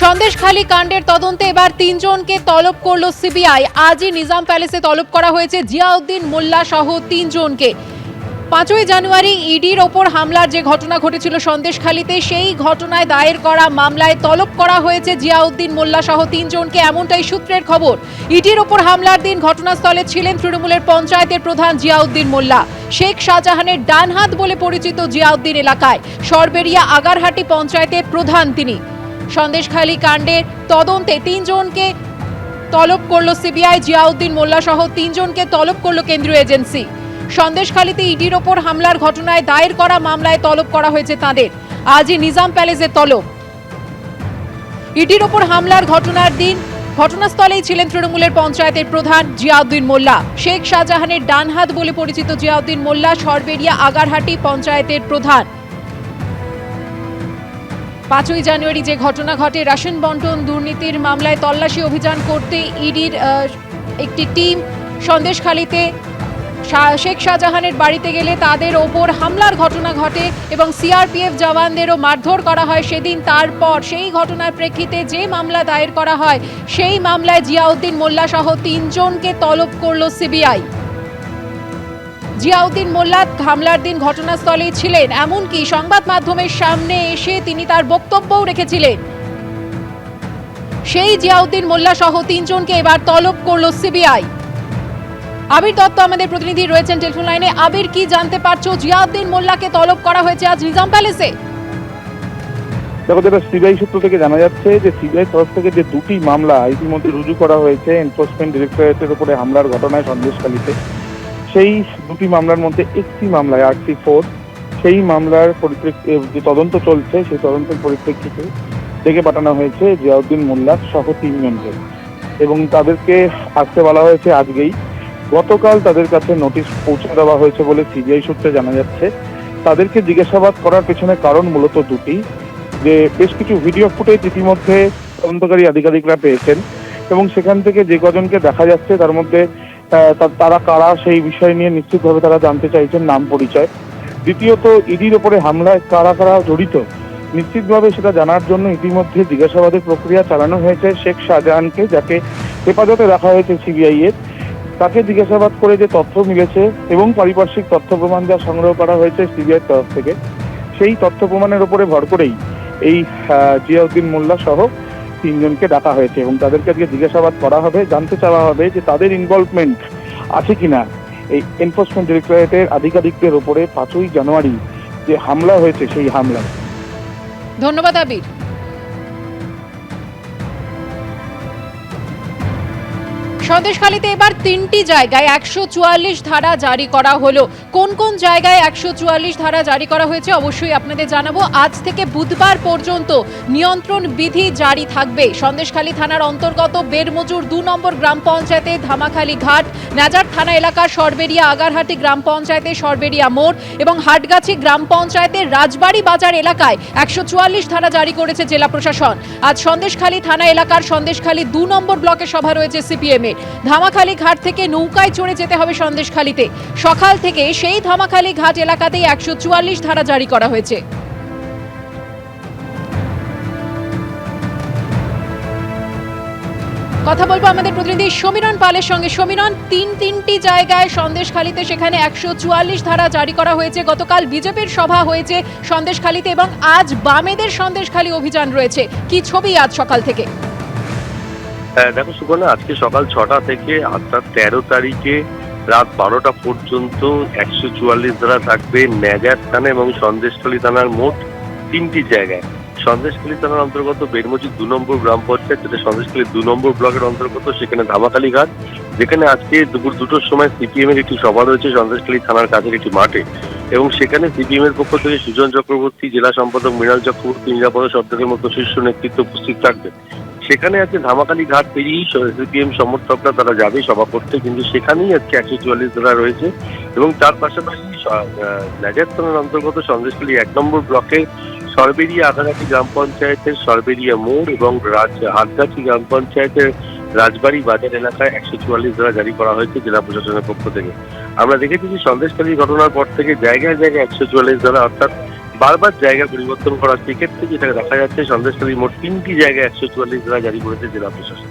সন্দেশখালী কাণ্ডের তদন্তে এবার তিনজনকে তলব করল সিবিআই। আজই নিজাম প্যালেসে তলব করা হয়েছে জিয়াউদ্দিন মোল্লা সহ তিনজনকে। 5ই জানুয়ারি ইডির ওপর হামলার যে ঘটনা ঘটেছিল সন্দেশখালীতে, সেই ঘটনায় দায়ের করা মামলায় তলব করা হয়েছে জিয়াউদ্দিন মোল্লা সহ তিনজনকে, এমনটাই সূত্রের খবর। ইডির ওপর হামলার দিন ঘটনাস্থলে ছিলেন তৃণমূলের পঞ্চায়েতের প্রধান জিয়াউদ্দিন মোল্লা। শেখ শাহজাহানের ডানহাত বলে পরিচিত জিয়াউদ্দিন এলাকায় সরবেরিয়া আগারহাটি পঞ্চায়েতের প্রধান তিনি। সন্দেশখালী কাণ্ডের তদন্তে তিনজনকে তলব করলো সিবিআই। জিয়াউদ্দিন মোল্লা সহ তিনজনকে তলব করলো কেন্দ্রীয় এজেন্সি। সন্দেশখালীতে ইডির ওপর হামলার ঘটনায় দায়ের করা মামলায় তলব করা হয়েছে তাদের। আজই নিজাম প্যালেসে তলব। ইডির ওপর হামলার ঘটনার দিন ঘটনাস্থলেই ছিলেন তৃণমূলের পঞ্চায়েতের প্রধান জিয়াউদ্দিন মোল্লা। শেখ শাহজাহানের ডানহাত বলে পরিচিত জিয়াউদ্দিন মোল্লা সরবেরিয়া আগারহাটি পঞ্চায়েতের প্রধান। 5ই জানুয়ারি যে ঘটনা ঘটে, রেশন বন্টন দুর্নীতির মামলায় তল্লাশি অভিযান করতে ইডির একটি টিম সন্দেশখালীতে শেখ শাহজাহানের বাড়িতে গেলে তাদের ওপর হামলার ঘটনা ঘটে এবং সিআরপিএফ জওয়ানদেরও মারধর করা হয় সেদিন। তারপর সেই ঘটনার প্রেক্ষিতে যে মামলা দায়ের করা হয়, সেই মামলায় জিয়াউদ্দিন মোল্লা সহ তিনজনকে তলব করল সিবিআই। জিয়াউদ্দিন মোল্লা হামলার দিন ঘটনাস্থলেই ছিলেন, এমনকি সংবাদ মাধ্যমের সামনে এসে তিনি তার বক্তব্যও রেখেছিলেন। সেই জিয়াউদ্দিন মোল্লা সহ তিনজনকে এবার তলব করল সিবিআই। আবির দত্ত আমাদের প্রতিনিধি রয়েছেন টেলিফোন লাইনে। আবির, কি জানতে পারছো? জিয়াউদ্দিন মোল্লাকে তলব করা হয়েছে আজ নিজাম প্যালেসে। দেখো, যেটা সিবিআই সূত্র থেকে জানা যাচ্ছে যে সিবিআই তরফ থেকে যে দুটি মামলা ইতিমধ্যে রুজু করা হয়েছে এনফোর্সমেন্ট ডিরেক্টরেটের উপরে হামলার ঘটনায় সন্দেশখালীতে, সেই দুটি মামলার মধ্যে একটি মামলায় RC4, সেই মামলার যে তদন্ত চলছে সেই তদন্তের পরিপ্রেক্ষিতে ডেকে পাঠানো হয়েছে জিয়াউদ্দিন মোল্লা সহ তিনজনকে এবং তাদেরকে আসতে বলা হয়েছে আজকেই। গতকাল তাদের কাছে নোটিশ পৌঁছে দেওয়া হয়েছে বলে সিবিআই সূত্রে জানা যাচ্ছে। তাদেরকে জিজ্ঞাসাবাদ করার পেছনে কারণ মূলত দুটি, যে বেশ কিছু ভিডিও ফুটেজ ইতিমধ্যে তদন্তকারী আধিকারিকরা পেয়েছেন এবং সেখান থেকে যে কজনকে দেখা যাচ্ছে তার মধ্যে তারা কারা সেই বিষয় নিয়ে নিশ্চিতভাবে তারা জানতে চাইছেন নাম পরিচয়। দ্বিতীয়ত, ইডির ওপরে হামলায় কারা কারা জড়িত নিশ্চিতভাবে সেটা জানার জন্য ইতিমধ্যে জিজ্ঞাসাবাদের প্রক্রিয়া চালানো হয়েছে শেখ শাহজাহানকে, যাকে হেফাজতে রাখা হয়েছে সিবিআই এর। তাকে জিজ্ঞাসাবাদ করে যে তথ্য মিলেছে এবং পারিপার্শ্বিক তথ্য প্রমাণ যা সংগ্রহ করা হয়েছে সিবিআই তরফ থেকে, সেই তথ্য প্রমাণের উপরে ভর করেই এই জিয়াউদ্দিন মোল্লা সহ তিনজনকে ডাকা হয়েছে এবং তাদেরকে আজকে জিজ্ঞাসাবাদ করা হবে। জানতে চাওয়া হবে যে তাদের ইনভলভমেন্ট আছে কিনা এই এনফোর্সমেন্ট ডিরেক্টরেটের আধিকারিকদের উপরে 5ই জানুয়ারি যে হামলা হয়েছে সেই হামলা। ধন্যবাদ আবির। সন্দেশখালীতে এবার 3টি জায়গায় 144 ধারা জারি করা হলো। কোন কোন জায়গায় 144 ধারা জারি করা হয়েছে অবশ্যই আপনাদের জানাবো। আজ থেকে বুধবার পর্যন্ত নিয়ন্ত্রণ বিধি জারি থাকবে। সন্দেশখালী থানার অন্তর্গত বেরমজুর 2 নম্বর গ্রাম পঞ্চায়েতে ধামাখালী ঘাট, নাজার থানা এলাকার সরবেরিয়া আগারহাটি গ্রাম পঞ্চায়েতে সরবেরিয়া মোড় এবং হাটগাছি গ্রাম পঞ্চায়েতের রাজবাড়ি বাজার এলাকায় 144 ধারা জারি করেছে জেলা প্রশাসন। আজ সন্দেশখালী থানা এলাকার সন্দেশখালী 2 নম্বর ব্লকে সভা রয়েছে সিপিএম এর। ধামাখালী ঘাট থেকে নৌকায় চড়ে যেতে হবে সন্দেশখালীতে। সকাল থেকে সেই ধামাখালী ঘাট এলাকাতেই 144 ধারা জারি করা হয়েছে। কথা বলবো আমাদের প্রতিনিধি সমীরণ পালের সঙ্গে। সমীরণ, তিনটি জায়গায় সন্দেশখালীতে সেখানে 144 ধারা জারি করা হয়েছে। গতকাল বিজেপির সভা হয়েছে সন্দেশখালীতে এবং আজ বামেদের সন্দেশখালী অভিযান রয়েছে। কি ছবি আজ সকাল থেকে? দেখো সুবর্ণা, আজকে সকাল 6টা থেকে অর্থাৎ 13 তারিখে রাত 12টা পর্যন্ত 144 ধারা থাকবে নাজার থানা এবং সন্দেশখালী থানার মোট 3টি জায়গায়। সন্দেশখালী থানার অন্তর্গত বেরমজুর 2 নম্বর গ্রাম পঞ্চায়েত, যেটা সন্দেশখালী 2 নম্বর ব্লকের অন্তর্গত, সেখানে ধামাখালী ঘাট, যেখানে আজকে দুপুর 2টোর সময় সিপিএম এর একটি সভা রয়েছে সন্দেশখালী থানার কাছের একটি মাঠে এবং সেখানে সিপিএম এর পক্ষ থেকে সুজন চক্রবর্তী, জেলা সম্পাদক মৃণাল চক্রবর্তী, নিরাপদ সর্দারের মতো শীর্ষ নেতৃত্ব উপস্থিত থাকবে। সেখানে আজকে ধামাখালী ঘাট পেরিয়েই সিপিএম সমর্থকরা তারা যাবে সভা করতে, কিন্তু সেখানেই আজকে 144 ধারা রয়েছে এবং তার পাশাপাশি নাজার থানার অন্তর্গত সন্দেশখালী 1 নম্বর ব্লকে সরবেরিয়া আগারহাটি গ্রাম পঞ্চায়েতের সরবেরিয়া মোড় এবং হাটগাছি গ্রাম পঞ্চায়েতের রাজবাড়ি বাজার এলাকায় 144 ধারা জারি করা হয়েছে জেলা প্রশাসনের পক্ষ থেকে। আমরা দেখেছি যে সন্দেশখালী ঘটনার পর থেকে জায়গায় জায়গায় 144 ধারা, অর্থাৎ বারবার জায়গা পরিবর্তন করার সেক্ষেত্রে যেটা দেখা যাচ্ছে সন্দেশখালী মোট 3টি জায়গায় 144 ধারা জারি করেছে জেলা প্রশাসন।